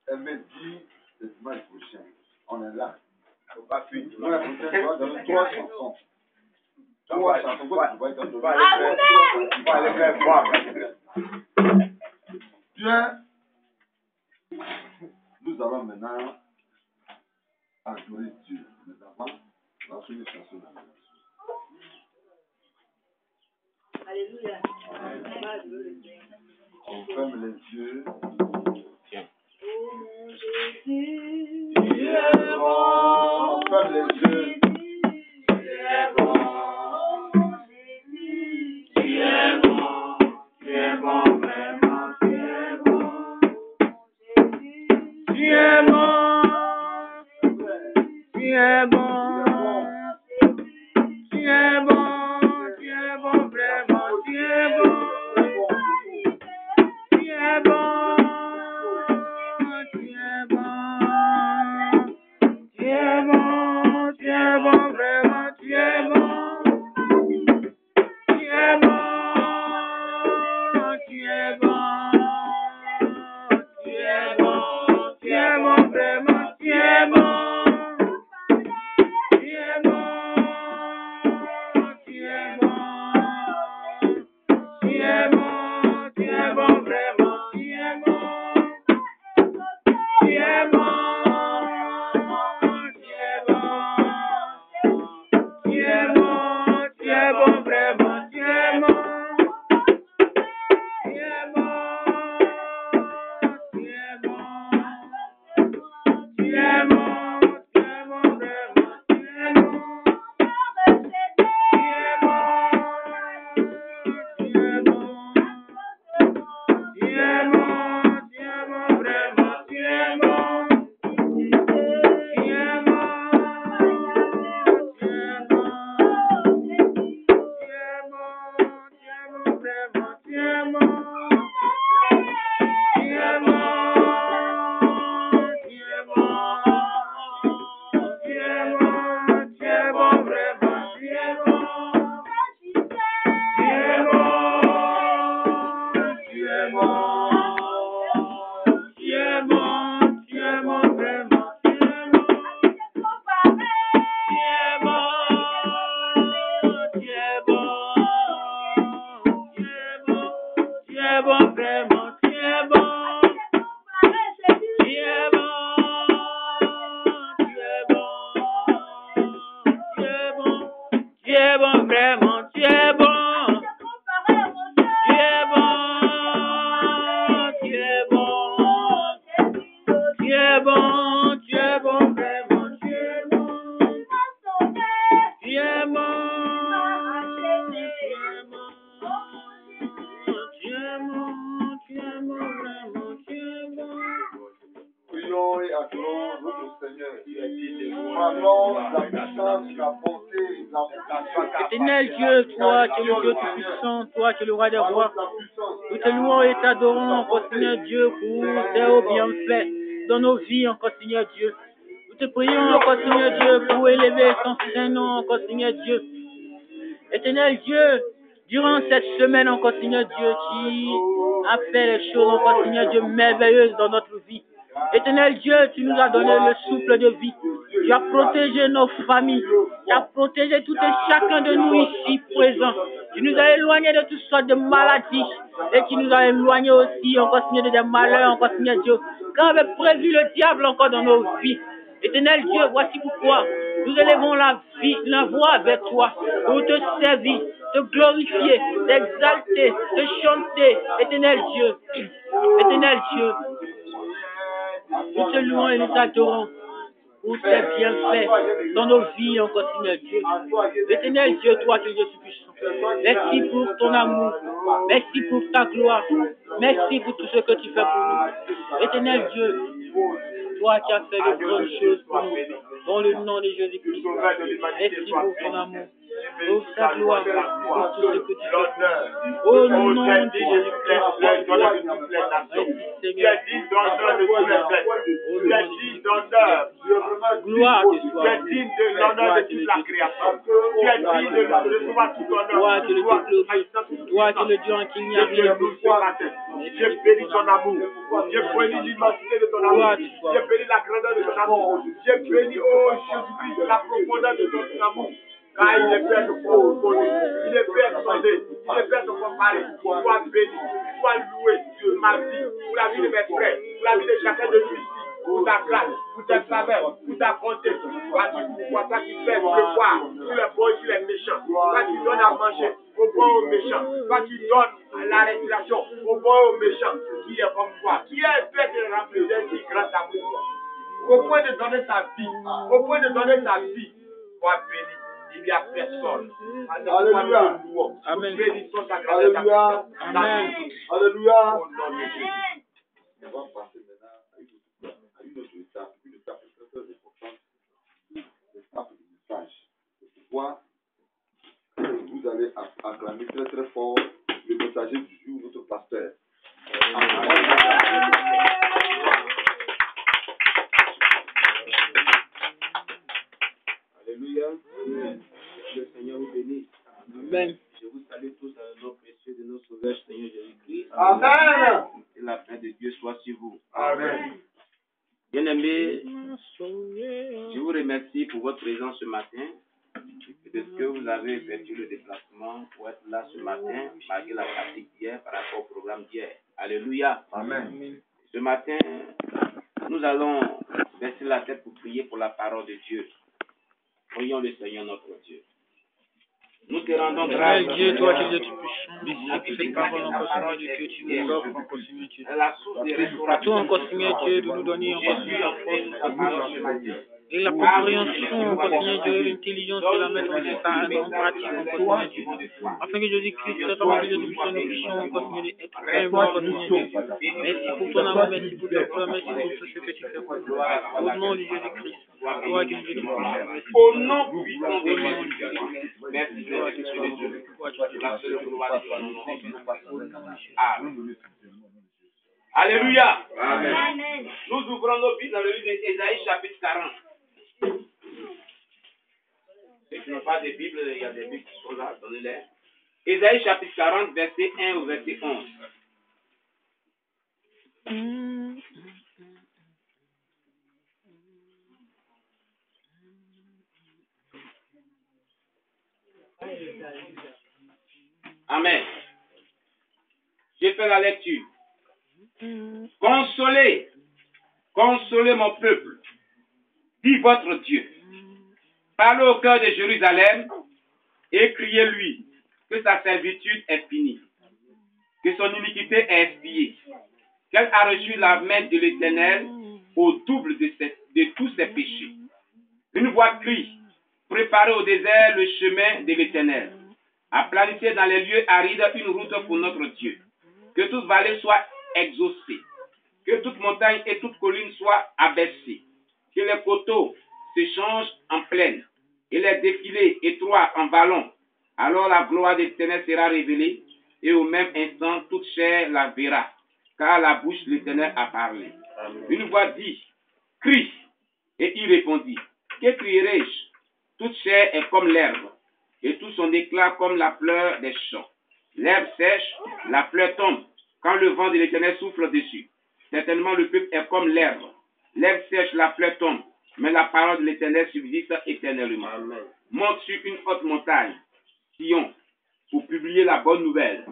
Elle me dit le dimanche prochain, on est là. Il ne faut pas fuir. Dimanche prochain, tu vas donner 3 chansons. 3 chansons, tu vas aller faire voir. Bien, nous allons maintenant adorer Dieu. Mais avant, on va faire une chanson d'adoration. Alléluia. On ferme les yeux. Jésus, Tu es bon. On ferme les yeux. tu es bon. Jésus, Tu es bon. Tu es bon, vraiment. Tu es bon. Jésus, Tu es bon. Tu es bon. Tu es bon. Tu es bon, vraiment. Tu es bon. Tu es bon. Éternel Dieu, toi qui es le Dieu tout-puissant, toi qui es le roi des rois, nous te louons et t'adorons encore, Seigneur Dieu, pour tes hauts bienfaits dans nos vies, encore, Seigneur Dieu. Nous te prions encore, Seigneur Dieu, pour élever ton Saint-Nom, encore, Seigneur Dieu. Éternel Dieu, durant cette semaine encore, Seigneur Dieu, qui a fait les choses encore, Seigneur Dieu, merveilleuses dans notre vie. Éternel Dieu, tu nous as donné le souffle de vie. Tu as protégé nos familles. Tu as protégé tout et chacun de nous ici présents. Tu nous as éloignés de toutes sortes de maladies. Et tu nous as éloignés aussi, encore Seigneur, des malheurs, encore Seigneur Dieu. Quand avait prévu le diable encore dans nos vies. Éternel Dieu, voici pourquoi nous élevons la voix vers toi pour te servir, te glorifier, t'exalter, te chanter. Éternel Dieu, nous te louons et nous t'adorons pour tes bienfaits dans nos vies encore, Seigneur Dieu. Éternel Dieu, toi qui es Dieu puissant, merci pour ton amour, merci pour ta gloire, merci pour tout ce que tu fais pour nous. Éternel Dieu, toi qui as fait de grandes choses pour nous, dans le nom de Jésus-Christ. Merci pour ton amour, pour ta gloire, pour tout ce que tu fais. Au nom de Jésus-Christ, gloire te soit. Tu es digne de l'honneur de toute la création. Tu es digne de recevoir tout honneur. Toi qui le Dieu en qui il n'y a rien. Je bénis ton amour. Je bénis l'immensité de ton amour. Je bénis la grandeur de ton amour. Je bénis, oh Jésus-Christ, la profondeur de ton amour. Car il est fait de comprendre, il est fait de sonder, il est fait de comparer. Sois béni, sois loué, Dieu, ma vie, pour la vie de mes frères, pour la vie de chacun de nous ici, pour ta grâce, pour ta faveur, pour ta bonté. Toi qui fais pleuvoir sur les bons et sur les méchants. Toi qui donnes à manger aux bons et aux méchants. Toi qui donnes la respiration aux bons et aux méchants. Qui est comme toi, qui est fait de remplir d'un si grand amour. Au point de donner sa vie, sois béni. Il n'y a personne. Alléluia. Amen. Bénissons ta grâce. Alléluia. Amen. Alléluia. Au nom de Jésus. On va passer maintenant à une autre étape très importante, l'étape du message. C'est pourquoi vous allez acclamer très très fort le messager du jour, notre pasteur. Alléluia. Le Seigneur vous bénisse. Amen. Je vous salue tous dans le nom précieux de notre Sauveur Seigneur Jésus-Christ. Amen. Et la paix de Dieu soit sur vous. Amen. Bien-aimés, je vous remercie pour votre présence ce matin et de ce que vous avez effectué le déplacement pour être là ce matin, malgré la fatigue d'hier par rapport au programme d'hier. Alléluia. Amen. Ce matin, nous allons baisser la tête pour prier pour la parole de Dieu. Prions le Seigneur notre Dieu. Nous te rendons grâce. Dieu, toi qui es Dieu puissant, qui fait parole encore, Seigneur Dieu, que tu nous offres encore, Seigneur Dieu. La source des À restaurations. toi encore, Seigneur Dieu, de nous donner encore la force et la compréhension, encore, Seigneur Dieu, l'intelligence et la mettre en pratique, encore, Seigneur Dieu. Afin que Jésus-Christ, cette parole de Dieu, nous puissions encore, Seigneur Dieu, être pleinement, encore, Seigneur Dieu. Merci pour ton amour, merci pour ta foi, merci pour tout ce que tu fais pour nous. Au nom de Jésus-Christ, toi qui es Dieu puissant. Au nom puissant de Jésus-Christ. Merci Seigneur Dieu. Amen. Alléluia. Amen. Nous ouvrons nos Bibles dans le livre d'Ésaïe chapitre 40. Ceux qui n'ont pas de Bible, il y a des Bibles qui sont là, donnez-les. Ésaïe chapitre 40, verset 1 au verset 11. Amen. J'ai fait la lecture. Consolez, consolez mon peuple, dit votre Dieu. Parlez au cœur de Jérusalem et criez-lui que sa servitude est finie, que son iniquité est expiée, qu'elle a reçu la main de l'Éternel au double de tous ses péchés. Une voix crie, préparez au désert le chemin de l'Éternel. Aplanissez dans les lieux arides une route pour notre Dieu. Que toute vallée soit exaucée, que toute montagne et toute colline soient abaissées, que les coteaux se changent en plaine et les défilés étroits en vallons. Alors la gloire de l'Éternel sera révélée et au même instant toute chair la verra, car la bouche de l'Éternel a parlé. Une voix dit, crie, et il répondit, que crierai-je? Toute chair est comme l'herbe et tout son éclat comme la fleur des champs. L'herbe sèche, la fleur tombe, quand le vent de l'Éternel souffle dessus. Certainement, le peuple est comme l'herbe. L'herbe sèche, la fleur tombe, mais la parole de l'Éternel subsiste éternellement. Amen. Monte sur une haute montagne, Sion, pour publier la bonne nouvelle.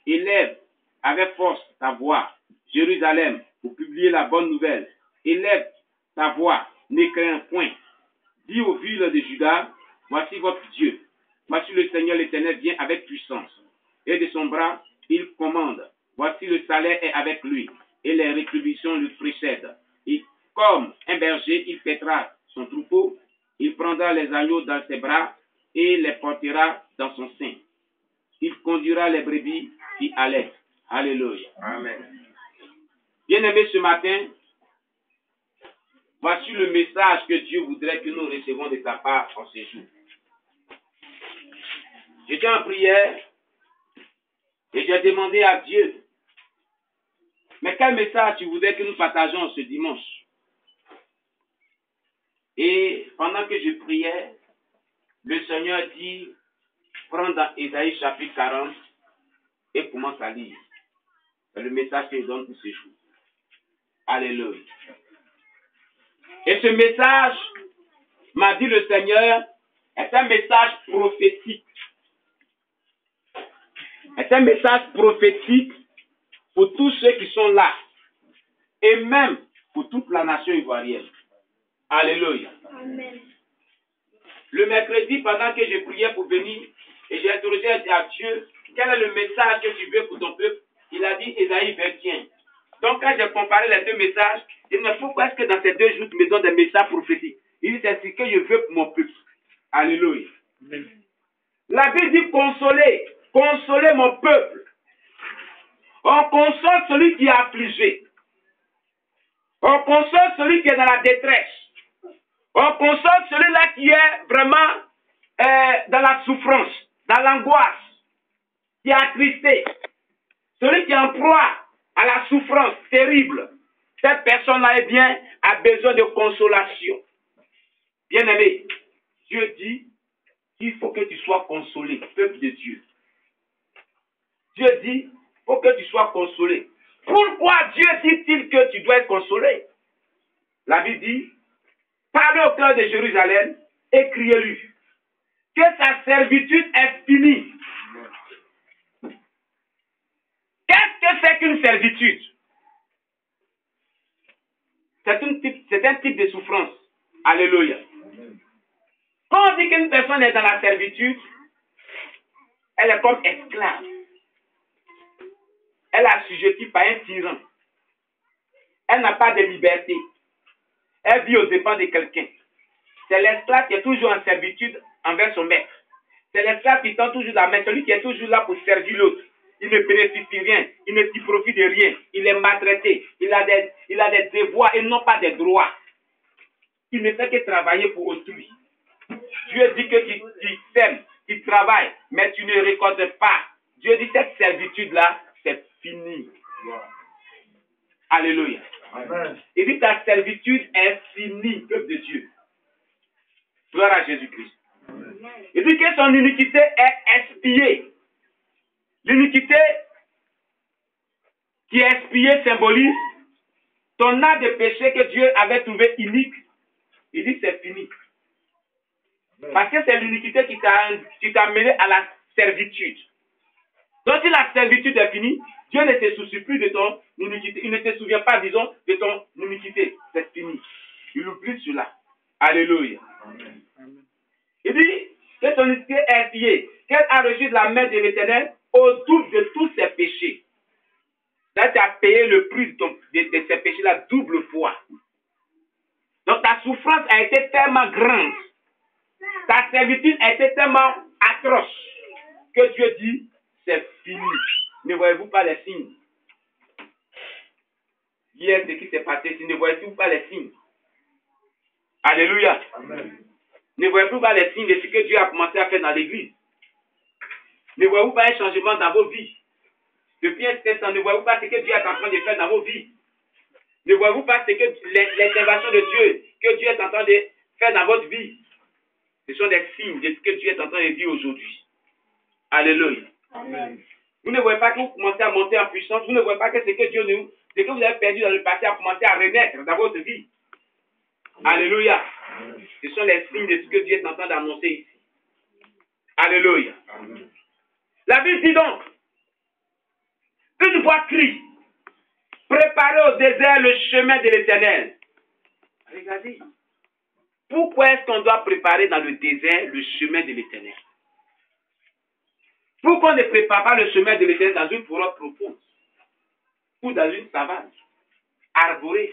Élève avec force ta voix, Jérusalem, pour publier la bonne nouvelle. Élève ta voix, ne crains point. Dis aux villes de Juda, voici votre Dieu. Voici le Seigneur l'Éternel vient avec puissance. Et de son bras, il commande. Voici le salaire est avec lui. Et les rétributions le précèdent. Et comme un berger, il paîtra son troupeau. Il prendra les agneaux dans ses bras et les portera dans son sein. Il conduira les brebis qui allaitent. Alléluia. Amen. Bien-aimés, ce matin, voici le message que Dieu voudrait que nous recevons de sa part en ce jour. J'étais en prière et j'ai demandé à Dieu, mais quel message tu voudrais que nous partageons ce dimanche? Et pendant que je priais, le Seigneur dit, prends dans Ésaïe chapitre 40 et commence à lire. C'est le message qu'il donne pour ce jour. Alléluia. Et ce message, m'a dit le Seigneur, est un message prophétique. C'est un message prophétique pour tous ceux qui sont là. Et même pour toute la nation ivoirienne. Alléluia. Amen. Le mercredi, pendant que je priais pour venir, et j'ai interrogé à Dieu, quel est le message que tu veux pour ton peuple? Il a dit Ésaïe 21. Donc quand j'ai comparé les deux messages, il me dit pourquoi est-ce que dans ces 2 jours tu me donnes des messages prophétiques? Il dit c'est ce que je veux pour mon peuple. Alléluia. Amen. La Bible dit consoler, consoler mon peuple. On console celui qui est affligé. On console celui qui est dans la détresse. On console celui-là qui est vraiment dans la souffrance, dans l'angoisse, qui est attristé. Celui qui est en proie à la souffrance terrible. Cette personne-là, eh bien, a besoin de consolation. Bien-aimé, Dieu dit qu'il faut que tu sois consolé, peuple de Dieu. Dieu dit, il faut que tu sois consolé. Pourquoi Dieu dit-il que tu dois être consolé? La Bible dit, parlez au cœur de Jérusalem et criez-lui que sa servitude est finie. Qu'est-ce que c'est qu'une servitude? C'est un type de souffrance. Alléluia. Quand on dit qu'une personne est dans la servitude, elle est comme esclave. Elle est assujettie par un tyran. Elle n'a pas de liberté. Elle vit aux dépens de quelqu'un. C'est l'esclave qui est toujours en servitude envers son maître. C'est l'esclave qui tend toujours la main. Celui qui est toujours là pour servir l'autre. Il ne bénéficie rien. Il ne s'y profite de rien. Il est maltraité. Il a des devoirs et non pas des droits. Il ne fait que travailler pour autrui. Dieu dit que tu sèmes, tu travailles, mais tu ne récoltes pas. Dieu dit cette servitude-là, c'est fini. Alléluia. Amen. Il dit ta servitude est finie, peuple de Dieu. Gloire à Jésus-Christ. Il dit que son iniquité est expiée. L'iniquité qui est expiée symbolise ton acte de péché que Dieu avait trouvé inique. Il dit c'est fini. Parce que c'est l'iniquité qui t'a mené à la servitude. Donc si la servitude est finie, Dieu ne se soucie plus de ton iniquité. Il ne se souvient pas, disons, de ton iniquité. C'est fini. Il oublie cela. Alléluia. Amen. Il dit que ton iniquité est expiée, qu'elle a reçu de la main de l'Éternel au double de tous ses péchés. Là, tu as payé le prix de ces péchés-là double fois. Donc ta souffrance a été tellement grande. Ta servitude a été tellement atroce que Dieu dit, c'est fini. Ne voyez-vous pas les signes? Hier, ce qui s'est passé, ne voyez-vous pas les signes? Alléluia. Amen. Ne voyez-vous pas les signes de ce que Dieu a commencé à faire dans l'église? Ne voyez-vous pas un changement dans vos vies? Depuis un certain temps, ne voyez-vous pas ce que Dieu est en train de faire dans vos vies? Ne voyez-vous pas ce que l'intervention de Dieu, que Dieu est en train de faire dans votre vie? Ce sont des signes de ce que Dieu est en train de dire aujourd'hui. Alléluia. Amen. Vous ne voyez pas que vous commencez à monter en puissance. Vous ne voyez pas que ce que vous avez perdu dans le passé a commencé à renaître dans votre vie. Alléluia. Ce sont les signes de ce que Dieu est en train d'annoncer ici. Alléluia. La Bible dit donc, une voix crie, préparez au désert le chemin de l'Éternel. Regardez. Pourquoi est-ce qu'on doit préparer dans le désert le chemin de l'Éternel? Pourquoi on ne prépare pas le chemin de l'Éternel dans une forêt profonde ou dans une savane arborée,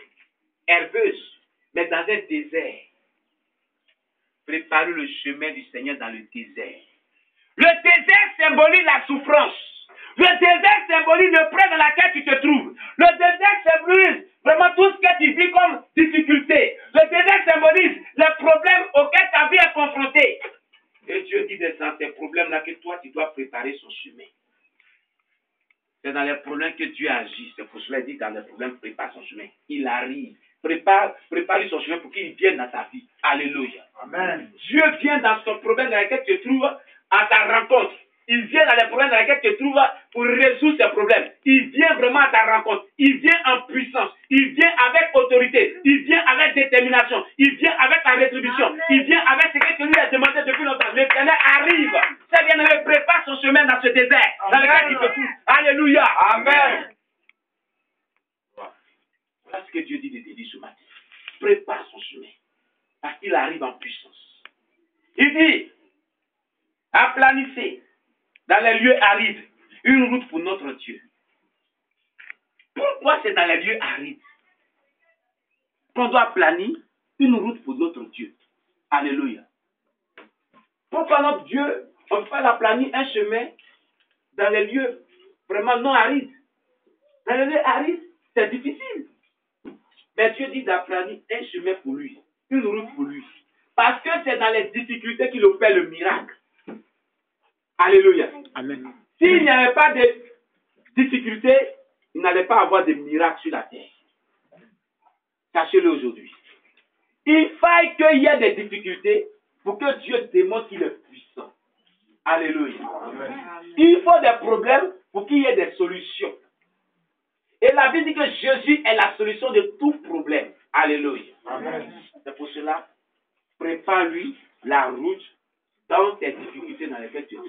herbeuse, mais dans un désert? Préparez le chemin du Seigneur dans le désert. Le désert symbolise la souffrance. Le désert symbolise le près dans lequel tu te trouves. Le désert symbolise vraiment tout ce que tu vis comme difficulté. Le désert symbolise les problèmes auxquels ta vie est confrontée. Et Dieu dit dans ces problèmes-là que toi, tu dois préparer son chemin. C'est dans les problèmes que Dieu agit. C'est pour cela qu'il dit dans les problèmes, prépare son chemin. Il arrive. Prépare son chemin pour qu'il vienne dans ta vie. Alléluia. Amen. Dieu vient dans son problème dans lequel tu te trouves à ta rencontre. Il vient dans les problèmes dans lesquels tu te trouves pour résoudre ces problèmes. Il vient vraiment à ta rencontre. Il vient en puissance. Il vient avec autorité. Il vient avec détermination. Il vient avec la rétribution. Amen. Il vient avec ce que tu lui as demandé depuis longtemps. L'Éternel arrive. C'est bien-aimé, prépare son chemin dans ce désert dans lequel tu te trouves. Alléluia. Amen. Voilà ce que Dieu dit de te dire ce matin. Prépare son chemin. Parce qu'il arrive en puissance. Il dit, aplanissez dans les lieux arides une route pour notre Dieu. Pourquoi c'est dans les lieux arides qu'on doit planir une route pour notre Dieu? Alléluia. Pourquoi notre Dieu, on fait la planir un chemin dans les lieux vraiment non arides? Dans les lieux arides, c'est difficile. Mais Dieu dit d'aplanir un chemin pour lui, une route pour lui. Parce que c'est dans les difficultés qu'il opère le miracle. Alléluia. Amen. S'il n'y avait pas de difficultés, il n'allait pas avoir de miracles sur la terre. Sachez-le aujourd'hui. Il faille qu'il y ait des difficultés pour que Dieu démontre qu'il est puissant. Alléluia. Amen. Il faut des problèmes pour qu'il y ait des solutions. Et la Bible dit que Jésus est la solution de tout problème. Alléluia. Amen. C'est pour cela, prépare-lui la route dans tes difficultés dans lesquelles tu es.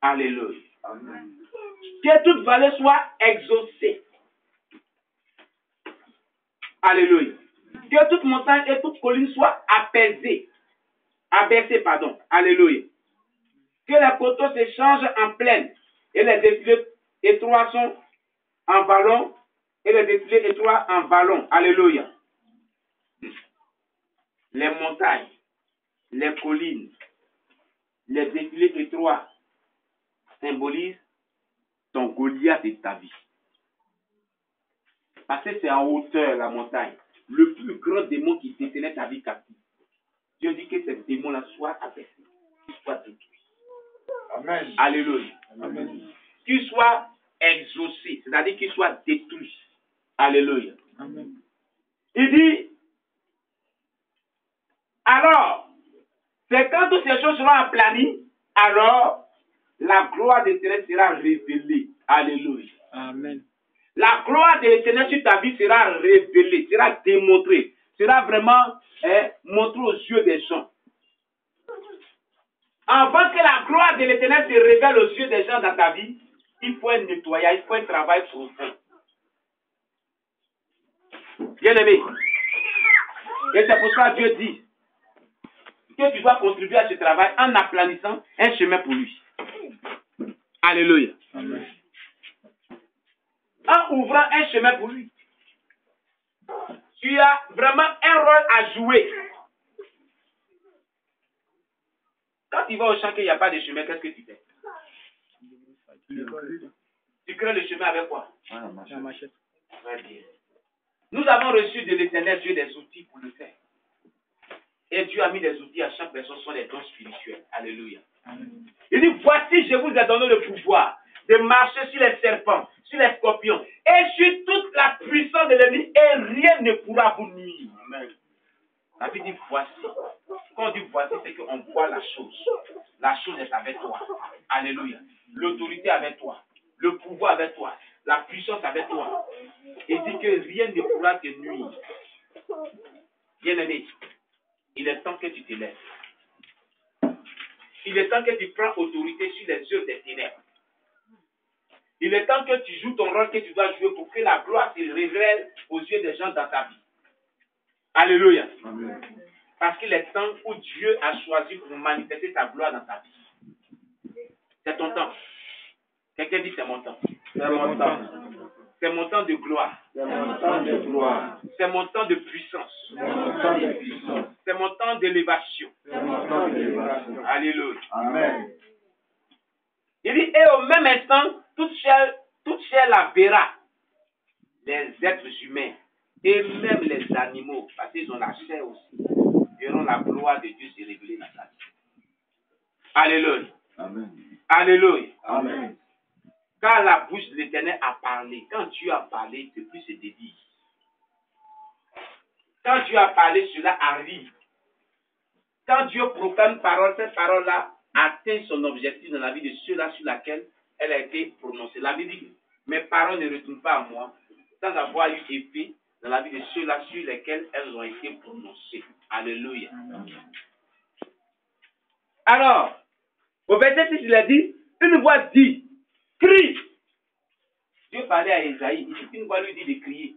Alléluia. Amen. Que toute vallée soit exaucée. Alléluia. Que toute montagne et toute colline soient abaissées. Alléluia. Que les coteaux se changent en plaine et les défilés étroits sont en vallon et les défilés étroits en vallon. Alléluia. Les montagnes, les collines, les défilés étroits symbolisent ton Goliath de ta vie. Parce que c'est en hauteur la montagne. Le plus grand démon qui détenait ta vie captive. Dieu dit que ces démons-là soient abaissés, qu'ils soient détruits. Amen. Alléluia. Amen. Qu'ils soient exaucés, c'est-à-dire qu'ils soient détruits. Alléluia. Amen. Il dit, alors, c'est quand toutes ces choses seront aplanies, alors la gloire de l'Éternel sera révélée. Alléluia. Amen. La gloire de l'Éternel sur ta vie sera révélée, sera démontrée, sera vraiment montrée aux yeux des gens. Avant que la gloire de l'Éternel se révèle aux yeux des gens dans ta vie, il faut un nettoyage, il faut un travail profond. Bien-aimé. Et c'est pour ça que Dieu dit que tu dois contribuer à ce travail en aplanissant un chemin pour lui. Alléluia. Amen. En ouvrant un chemin pour lui. Tu as vraiment un rôle à jouer. Quand tu vas au champ qu'il n'y a pas de chemin, qu'est-ce que tu fais? Tu crées le chemin avec quoi? La machette. Très bien. Nous avons reçu de l'Éternel Dieu des outils pour le faire. Et Dieu a mis des outils à chaque personne, ce sont les dons spirituels. Alléluia. Amen. Il dit, voici, je vous ai donné le pouvoir de marcher sur les serpents, sur les scorpions, et sur toute la puissance de l'ennemi, et rien ne pourra vous nuire. Amen. La Bible dit, voici. Quand on dit voici, c'est qu'on voit la chose. La chose est avec toi. Alléluia. L'autorité est avec toi. pouvoir avec toi, la puissance avec toi. Et dit que rien ne pourra te nuire. Bien-aimé, il est temps que tu te lèves. Il est temps que tu prends autorité sur les œuvres des ténèbres. Il est temps que tu joues ton rôle que tu dois jouer pour que la gloire se révèle aux yeux des gens dans ta vie. Alléluia. Amen. Parce qu'il est temps où Dieu a choisi pour manifester sa gloire dans ta vie. C'est ton temps. Quelqu'un dit c'est mon temps. C'est mon temps. C'est mon temps de gloire. C'est mon temps de gloire. C'est mon temps de puissance. C'est mon temps de puissance. C'est mon temps d'élévation. C'est mon temps d'élévation. Alléluia. Amen. Il dit, et au même instant, toute chair la verra. Les êtres humains et même les animaux, parce qu'ils ont la chair aussi, verront la gloire de Dieu se révéler dans sa vie. Alléluia. Amen. Alléluia. Amen. Quand la bouche de l'Éternel a parlé, quand Dieu a parlé, il ne peut plus se dédier. Quand Dieu a parlé, cela arrive. Quand Dieu proclame parole, cette parole-là atteint son objectif dans la vie de ceux-là sur laquelle elle a été prononcée. La Bible dit, mes paroles ne retournent pas à moi, sans avoir eu effet dans la vie de ceux-là sur lesquels elles ont été prononcées. Alléluia. Alors, au verset 6, il a dit, une voix dit, crie. Dieu parlait à Esaïe, il dit, une voix lui dit de crier.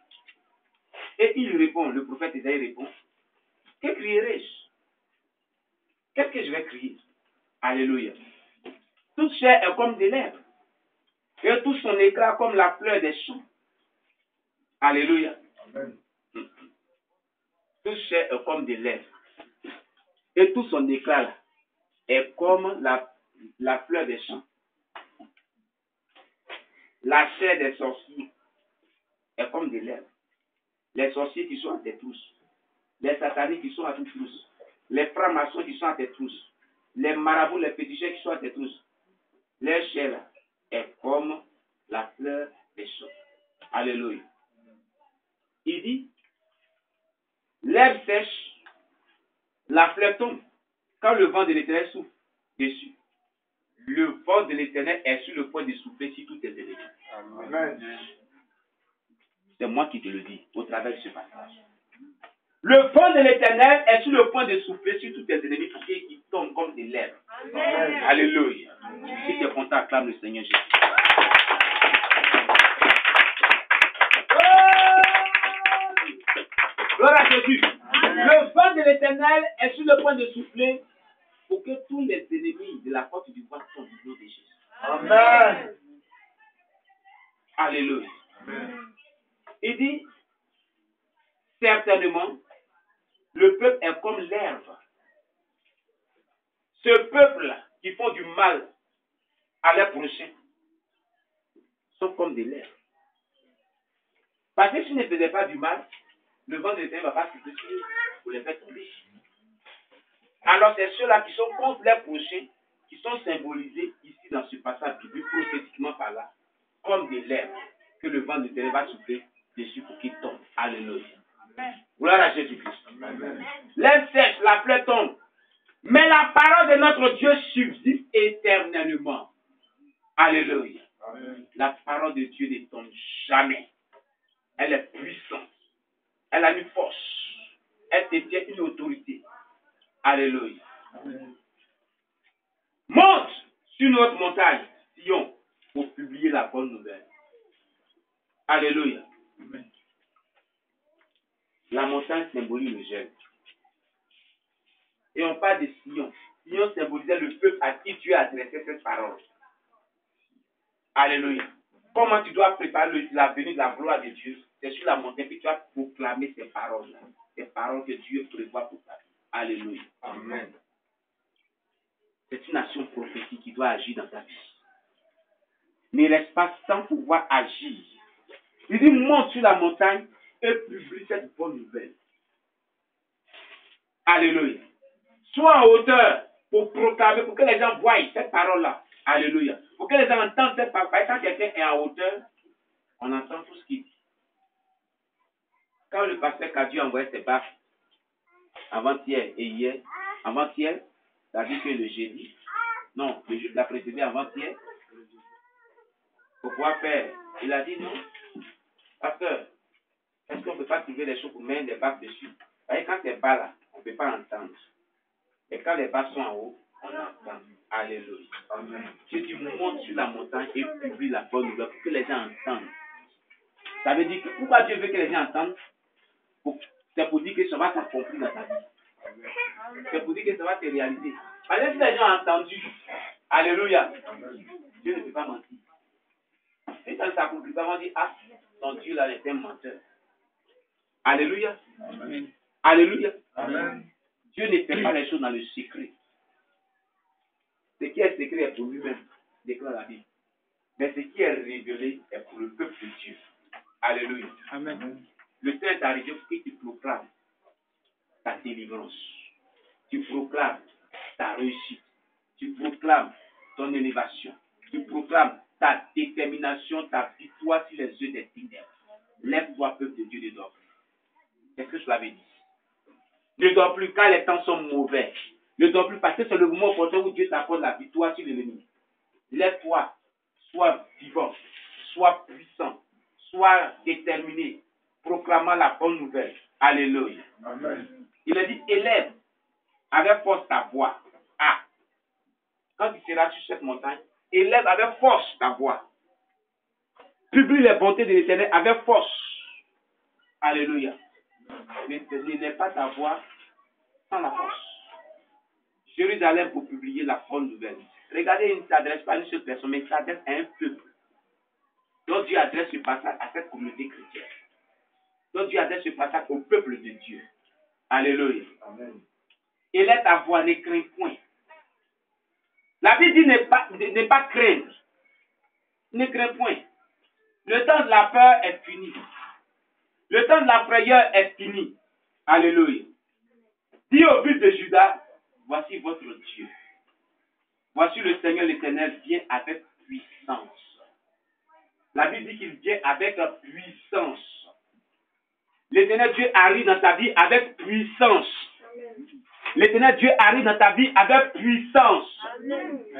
Et il répond, le prophète Esaïe répond, que crierai-je? Qu'est-ce que je vais crier? Alléluia. Toute chair est comme des lèvres, et tout son éclat comme la fleur des champs. Alléluia. Amen. Toute chair est comme des lèvres, et tout son éclat là, est comme la fleur des champs. La chair des sorciers est comme des lèvres. Les sorciers qui sont à tes trousses, les sataniques qui sont à tes trousses, les francs-maçons qui sont à tes trousses, les marabouts, les féticheurs qui sont à tes trousses, leur chair là, est comme la fleur des champs. Alléluia. Il dit, l'herbe sèche, la fleur tombe. Quand le vent de l'Éternel souffle dessus, le vent de l'Éternel est sur le point de souffler sur tous tes ennemis. Amen. C'est moi qui te le dis au travers de ce passage. Le vent de l'Éternel est sur le point de souffler sur tous tes ennemis pour qu'ils tombent comme des lèvres. Amen. Alléluia. Si tu es content, acclame le Seigneur Jésus. Gloire à Jésus. Le vent de l'Éternel est sur le point de souffler pour que tous les ennemis de la porte du bois tombent du nom de Jésus. Amen. Alléluia. Il dit, certainement, le peuple est comme l'herbe. Ce peuple-là, qui font du mal à leurs prochains, sont comme des lèvres. Parce que s'ils ne faisaient pas du mal, le vent de l'Éternel ne va pas se détruire pour les faire tomber. Alors c'est ceux-là qui sont contre leurs prochains, qui sont symbolisés ici dans ce passage biblique, prophétiquement par là, comme des lèvres que le vent de l'Éternel va souffler dessus pour qu'ils tombent. Alléluia. Gloire à Jésus-Christ. L'herbe sèche, la fleur tombe. Mais la parole de notre Dieu subsiste éternellement. Alléluia. Amen. La parole de Dieu ne tombe jamais. Elle est puissante. Elle a une force. Elle détient une autorité. Alléluia. Amen. Monte sur notre montagne, Sion, pour publier la bonne nouvelle. Alléluia. Amen. La montagne symbolise le jeûne. Et on parle de Sion. Sion symbolisait le peuple à qui Dieu a adressé cette parole. Alléluia. Comment tu dois préparer la venue de la gloire de Dieu? C'est sur la montagne que tu vas proclamer ces paroles-là. Ces paroles que Dieu prévoit pour ta vie. Alléluia. Amen. C'est une action prophétique qui doit agir dans ta vie. Ne reste pas sans pouvoir agir. Il dit, monte sur la montagne et publie cette bonne nouvelle. Alléluia. Sois en hauteur pour proclamer, pour que les gens voient cette parole-là. Alléluia. Pour que les gens entendent cette parole. Quand quelqu'un est en hauteur, on entend tout ce qu'il dit. Quand le pasteur Kadiu a envoyé ses baffes, avant-hier et hier, avant-hier, ça dit que le jeudi, non, le jour de la précédée, avant-hier, pour pouvoir faire. Il a dit non. Pasteur, est-ce qu'on ne peut pas trouver des choses pour mettre des bacs dessus? Vous voyez, quand c'est bas là, on ne peut pas entendre. Et quand les bacs sont en haut, on entend. Alléluia. Je dis, monte sur la montagne et publie la bonne nouvelle pour que les gens entendent. Ça veut dire que pourquoi Dieu veut que les gens entendent? C'est pour dire que ça va s'accomplir dans ta vie. C'est pour dire que ça va se réaliser. Par exemple, si les gens ont entendu, alléluia, Dieu ne peut pas mentir. Si ça ne s'accomplit pas, on va dire, ah, ton Dieu là est un menteur. Alléluia. Amen. Alléluia. Amen. Dieu ne fait pas les choses dans le secret. Ce qui est secret est pour lui-même, déclare la Bible. Mais ce qui est révélé est pour le peuple de Dieu. Alléluia. Amen. Le temps est arrivé pour que tu proclames ta délivrance. Tu proclames ta réussite. Tu proclames ton élévation. Tu proclames ta détermination, ta victoire sur les yeux des ténèbres. Lève-toi, peuple de Dieu, ne dors plus. Qu'est-ce que cela veut dire? Ne dors plus quand les temps sont mauvais. Ne dors plus parce que c'est le moment opportun où Dieu t'accorde la victoire sur l'ennemi. Lève-toi, sois vivant, sois puissant, sois déterminé, proclamant la bonne nouvelle. Alléluia. Amen. Il a dit, élève avec force ta voix. Ah, quand tu seras sur cette montagne, élève avec force ta voix. Publie les bontés de l'Éternel avec force. Alléluia. N'élève pas ta voix sans la force. Jérusalem pour publier la bonne nouvelle. Regardez, il ne s'adresse pas à une seule personne, mais il s'adresse à un peuple. Donc Dieu adresse ce passage à cette communauté chrétienne. Donc Dieu adresse ce passage au peuple de Dieu. Alléluia. Amen. Élève ta voix, ne crains point. La Bible dit ne pas craindre. Ne crains point. Le temps de la peur est fini. Le temps de la frayeur est fini. Alléluia. Dis au fils de Judas, voici votre Dieu. Voici le Seigneur l'Éternel vient avec puissance. La Bible dit qu'il vient avec puissance. L'Éternel Dieu arrive dans ta vie avec puissance. L'Éternel Dieu arrive dans ta vie avec puissance.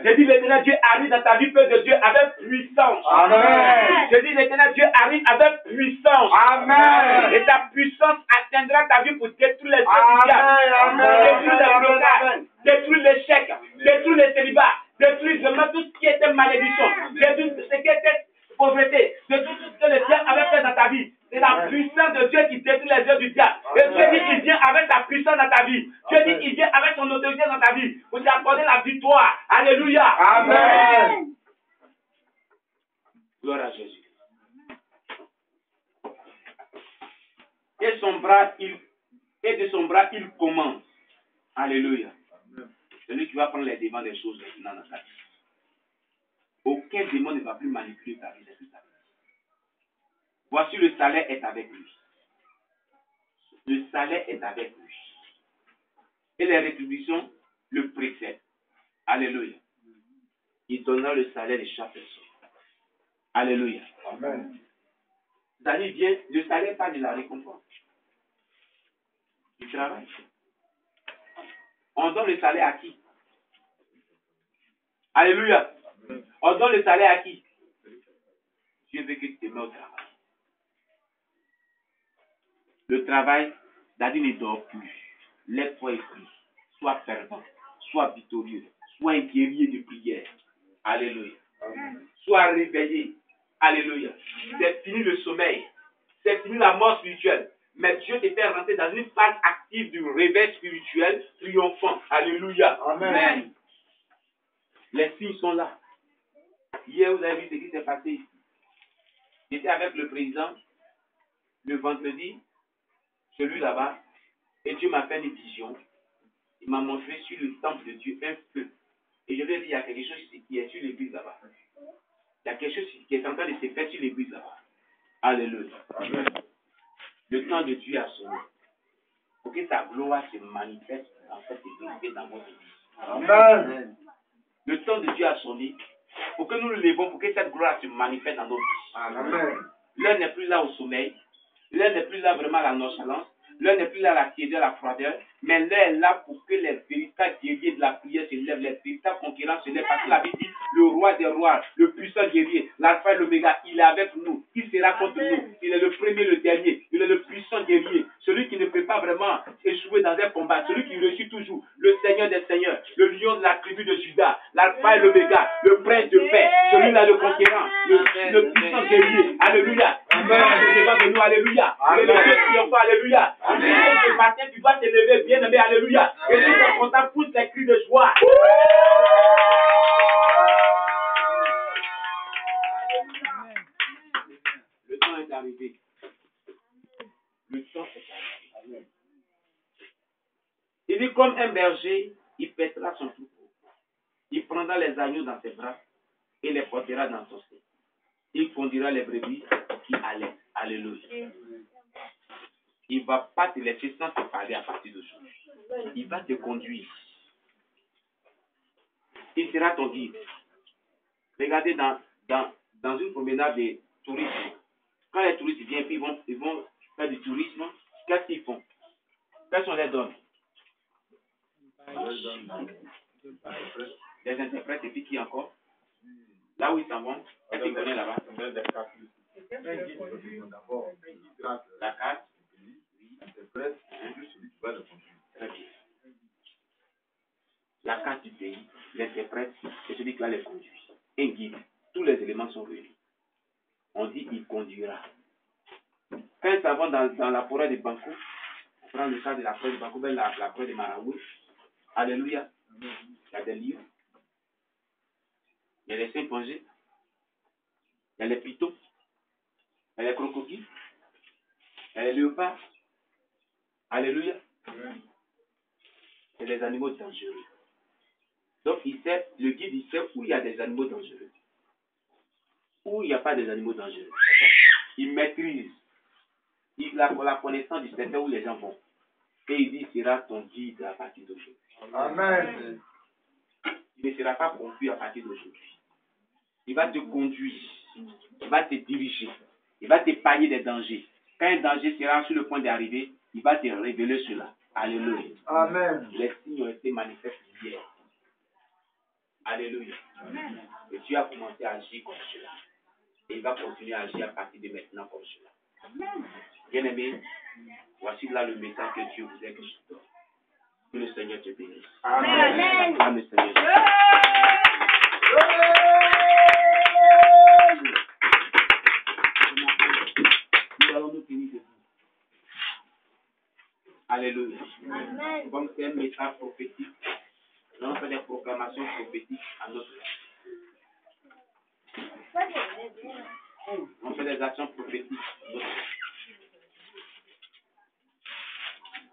J'ai dit l'Éternel Dieu arrive dans ta vie, peuple de Dieu, avec puissance. Amen. J'ai dit l'Éternel Dieu arrive avec puissance. Amen. Et ta puissance atteindra ta vie pour détruire les diables, détruire les blocages, détruire l'échec, détruire les célibats, détruire vraiment tout ce qui était malédiction, détruire ce qui était pauvreté, détruire tout ce que le diable avait fait dans ta vie. C'est la puissance de Dieu qui détruit les œuvres du diable. Et Dieu dit qu'il vient avec sa puissance dans ta vie. Dieu dit qu'il vient avec son autorité dans ta vie pour t'accorder la victoire. Alléluia. Amen. Gloire à Jésus. Et de son bras, il commande. Alléluia. C'est lui qui va prendre les devants des choses maintenant dans ta vie. Aucun démon ne va plus manipuler ta vie. Voici le salaire est avec lui. Le salaire est avec lui. Et les rétributions le précèdent. Alléluia. Il donnera le salaire de chaque personne. Alléluia. Amen. C'est-à-dire bien, le salaire parle de la récompense. Du travail. On donne le salaire à qui? Alléluia. On donne le salaire à qui? Dieu veut que tu te mets au travail. Le travail, c'est-à-dire ne dort plus. Lève-toi et prie. Sois fervent. Sois victorieux. Sois un guerrier de prière. Alléluia. Amen. Sois réveillé. Alléluia. C'est fini le sommeil. C'est fini la mort spirituelle. Mais Dieu te fait rentrer dans une phase active du réveil spirituel triomphant. Alléluia. Amen. Amen. Les signes sont là. Hier, vous avez vu ce qui s'est passé ici. J'étais avec le président le vendredi, celui là-bas, et Dieu m'a fait une vision. Il m'a montré sur le temple de Dieu un feu. Et je lui ai dit, il y a quelque chose qui est sur l'église là-bas. Il y a quelque chose qui est en train de se faire sur l'église là-bas. Alléluia. Amen. Le temps de Dieu a sonné. Pour que sa gloire se manifeste dans cette église et dans votre église. Amen. Le temps de Dieu a sonné. Pour que nous nous levons, pour que cette gloire se manifeste dans nos vies. Amen. L'un n'est plus là au sommeil. L'un n'est plus là vraiment à la nonchalance. L'un n'est plus là à la tiédeur, à la froideur. Mais l'un est là pour que les véritables guerriers de la prière se lèvent. Les véritables conquérants se lèvent. Parce que la Bible dit, le roi des rois, le puissant guerrier, l'alpha et l'oméga. Il est avec nous. Il sera contre nous. Il est le premier, le dernier. Il est le puissant guerrier. Celui qui ne peut pas vraiment échouer dans un combat. Celui qui réussit toujours. Le Seigneur des Seigneurs. Le lion de la tribu de Judas. L'alpha et l'oméga. Le prince de paix. Celui-là, le conquérant. Le puissant guerrier. Alléluia. De nous, alléluia. Et le Dieu triomphant, alléluia. Ce matin, tu dois te lever, bien aimé, alléluia. Et si tu es content, pousse les cris de joie. Le temps est arrivé. Le temps est arrivé. Il dit, comme un berger, il pètera son troupeau. Il prendra les agneaux dans ses bras et les portera dans son sein. Il conduira les brebis qui allaient. Alléluia. Il ne va pas te laisser sans te parler à partir d'aujourd'hui. Il va te conduire. Il sera ton guide. Regardez dans une promenade de tourisme. Quand les touristes viennent, ils vont faire du tourisme, qu'est-ce qu'ils font? Qu'est-ce qu'on leur donne? Les interprètes et puis qui encore? Là où ils s'en vont, qu'est-ce qu'ils connaissent là-bas? La carte. La carte du pays, l'interprète, c'est celui qui va les conduire. Un guide. Tous les éléments sont réunis. On dit il conduira. Quand ils s'en vont dans la forêt de Banco, on prend le cas de la forêt de Banco, la forêt de Maraoui. Alléluia. Il y a des lions. Il y a les chimpanzés. Il y a les pitons. Il y a les crocodiles. Il y a les léopards. Alléluia. C'est des animaux dangereux. Donc, le guide, il sait où il y a des animaux dangereux. Où il n'y a pas des animaux dangereux. Il maîtrise. Il a la connaissance du secteur où les gens vont. Et il dit, il sera ton guide à partir d'aujourd'hui. Amen. Il ne sera pas confus à partir d'aujourd'hui. Il va te conduire. Il va te diriger. Il va t'épargner des dangers. Quand un danger sera sur le point d'arriver, il va te révéler cela. Alléluia. Amen. Les signes ont été manifestés hier. Alléluia. Amen. Et tu as commencé à agir comme cela. Et il va continuer à agir à partir de maintenant comme cela. Amen. Bien aimé, voici là le message que Dieu vous a que je donne. Que le Seigneur te bénisse. Amen. Amen. Seigneur. Nous allons nous tenir debout. Alléluia. Amen. Comme c'est un message prophétique, nous allons faire des proclamations prophétiques à notre vie. On fait des actions prophétiques.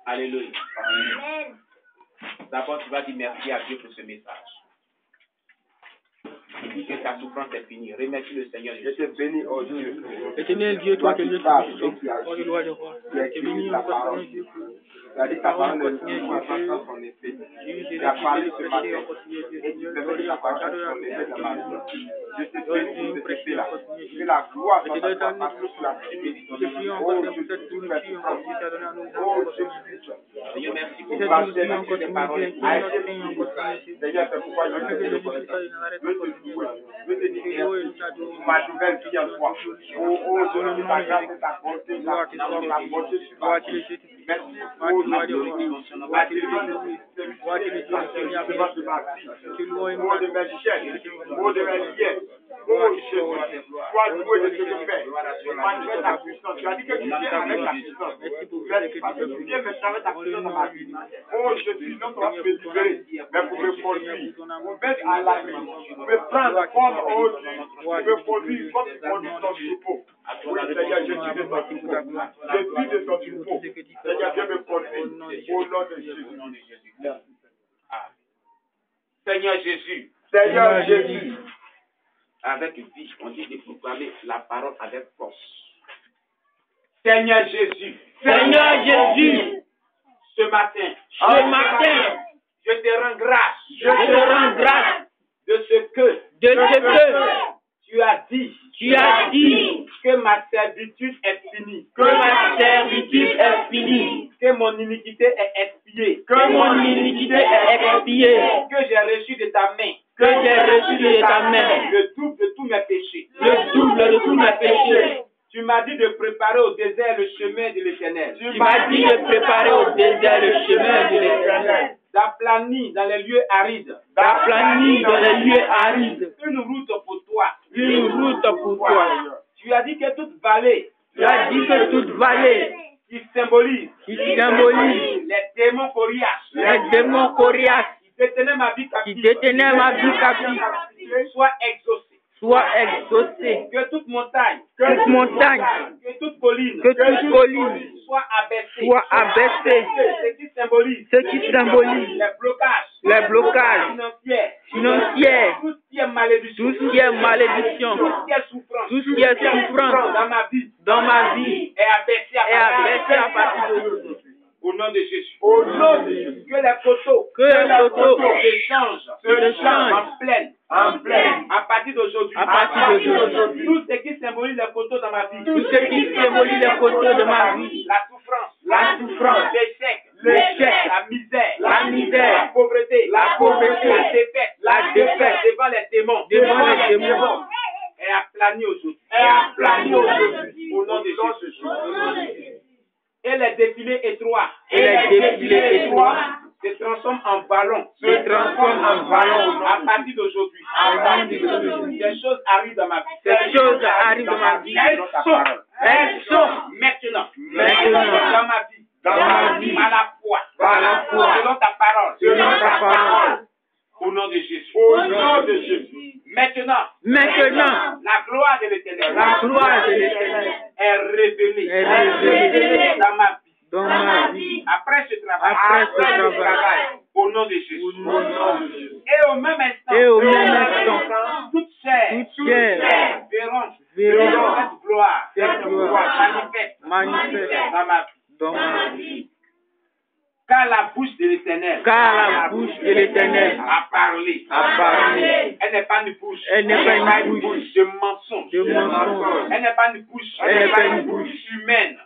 Alléluia. Amen. D'abord, tu vas dire merci à Dieu pour ce message. Il dit que ta souffrance est finie. Remercie le Seigneur. Je te bénis, oh Dieu. Éternel Dieu, toi qui es Dieu tout-puissant, toi qui es le roi des rois, tu es béni encore Seigneur Dieu pour ta parole, encore Seigneur Dieu. Jésus, j'ai parlé le péché, encore Seigneur Dieu. Seigneur, donne la parole de la Je te bénis pour ce fait-là. Que la gloire soit sur la vie. Je te prie encore pour cette nourriture, encore Dieu, tu as donné à nous. Oh Jésus. Seigneur, merci pour cette nourriture, encore Seigneur Dieu. Seigneur, c'est pourquoi je veux te reconnaître. Je te dis ma nouvelle vie en toi. Oh, je veux ta grâce et ta bonté, ta bonté sur ma vie. Merci pour la glorification. Oh, de mes chaînes, oh, de mes pieds. Oh, Jésus, sois loué de ce que tu fais. Manifeste ta puissance. Tu as dit que tu viens avec ta puissance. Merci parce que tu viens maintenant avec ta puissance dans ma vie. Oh, Jésus, non seulement pour me libérer, mais pour me conduire, pour mettre à la vie, pour me prendre comme oh Dieu, pour me conduire comme tu conduis ton troupeau. Oui, Seigneur, je suis de ton troupeau. Je suis de ton troupeau. Seigneur, viens me conduire au nom de Jésus. Seigneur Jésus. Seigneur Jésus. Avec vie, on dit de proclamer la parole avec force. Seigneur Jésus. Seigneur Jésus. Ce matin, je te rends grâce. Je te rends grâce de ce que tu as dit que ma servitude est finie. Que ma servitude est finie. Que mon iniquité est expiée. Que mon iniquité est expiée. Que j'ai reçu de ta main. Que j'ai reçu de ta main le double de tous mes péchés. Le m'as dit de préparer au désert le chemin de l'Éternel. Tu m'as dit de préparer au désert le chemin de l'Éternel. D'aplanir dans les lieux arides. D'aplanir dans les lieux arides. Une route pour toi. Une route pour toi. Tu as dit que toute vallée. Tu as dit que toute vallée Qui symbolise. qui symbolise Les démons coriaces. les démons coriaces Qui détenaient ma vie qui captive. détenaient ma vie captive Soient exaucés. soient exaucés. Que toute montagne. Toute montagne, Que toute colline. que toute colline Soit abaissée. soit abaissée. Ce qui symbolise. Ce qui symbolise Les blocages. les blocages Financiers. financiers, Tout ce qui est malédiction. tout ce qui est malédiction, Tout ce qui est souffrance. tout ce qui est souffrance Dans ma vie. dans ma vie Est abaissé est abaissé à partir d'aujourd'hui. Au nom de Jésus. Au nom de Jésus. Que les coteaux. Que les coteaux se changent en plaine. En pleine. À partir d'aujourd'hui. À partir d'aujourd'hui. Tout ce qui symbolise les coteaux dans ma vie. tout ce qui symbolise les coteaux de ma vie, La souffrance. L'échec. La misère. La pauvreté. la pauvreté, La défaite. Devant les démons. devant les démons, Est aplani aujourd'hui. Au nom de Jésus. Et les défilés étroits. et les défilés étroits Se transforment en ballons. se transforment en ballons. À partir d'aujourd'hui. Des choses arrivent dans ma vie. Ces choses arrivent dans ma vie. Elles sont maintenant. Dans ma vie. Par la foi. Par la foi. Selon ta parole. Selon ta parole. Au nom de Jésus. Au nom de Jésus. Maintenant. Maintenant, La gloire de l'Éternel. la gloire de l'Éternel Est révélée. est révélée Dans ma vie. dans ma vie. Après ce travail. Après ce travail. Au nom de Jésus. Au nom de Jésus. Et au même instant. Et au même instant, toute chair. toute chair Verront. verront Cette gloire. cette gloire Manifeste. manifeste Dans ma vie. dans ma vie. Car la bouche de l'Éternel. Car la bouche de l'Éternel A parlé. a parlé. Elle n'est pas une bouche. Elle n'est pas une bouche de mensonge. de mensonge. Elle n'est pas une bouche. Elle n'est pas une bouche humaine.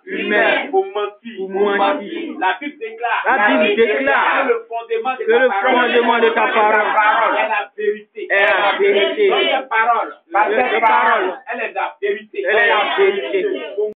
Pour pour mentir. mentir. La Bible déclare. La Bible déclare que le fondement de que le ta parole. fondement de ta parole est la vérité. est la vérité. Dans tes paroles. Dans tes paroles, Elle est la vérité. elle est la vérité.